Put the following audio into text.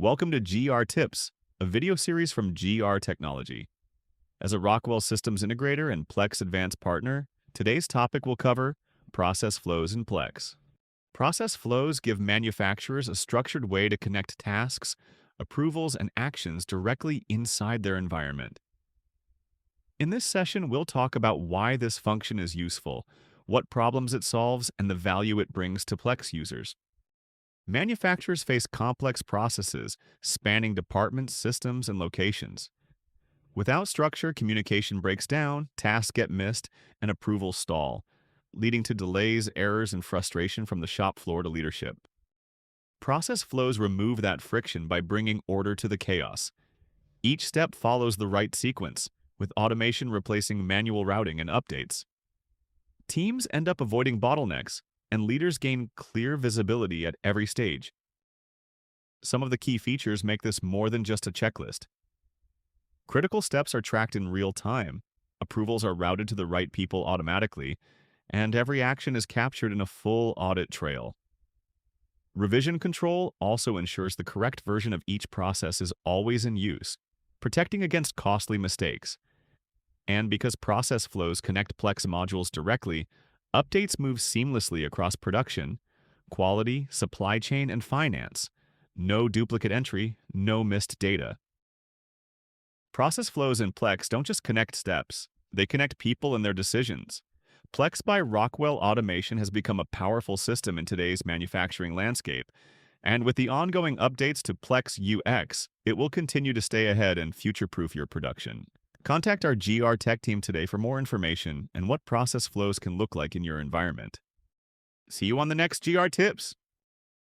Welcome to GRTips, a video series from GR Technology. As a Rockwell Systems integrator and Plex Advanced partner, today's topic will cover process flows in Plex. Process flows give manufacturers a structured way to connect tasks, approvals, and actions directly inside their environment. In this session, we'll talk about why this function is useful, what problems it solves, and the value it brings to Plex users. Manufacturers face complex processes spanning departments, systems, and locations. Without structure, communication breaks down, tasks get missed, and approvals stall, leading to delays, errors, and frustration from the shop floor to leadership. Process flows remove that friction by bringing order to the chaos. Each step follows the right sequence, with automation replacing manual routing and updates. Teams end up avoiding bottlenecks, and leaders gain clear visibility at every stage. Some of the key features make this more than just a checklist. Critical steps are tracked in real time, approvals are routed to the right people automatically, and every action is captured in a full audit trail. Revision control also ensures the correct version of each process is always in use, protecting against costly mistakes. And because process flows connect Plex modules directly, updates move seamlessly across production, quality, supply chain, and finance. No duplicate entry, no missed data. Process flows in Plex don't just connect steps, they connect people and their decisions. Plex by Rockwell Automation has become a powerful system in today's manufacturing landscape, and with the ongoing updates to Plex UX, it will continue to stay ahead and future-proof your production. Contact our GR Tech team today for more information and what process flows can look like in your environment. See you on the next GR Tips!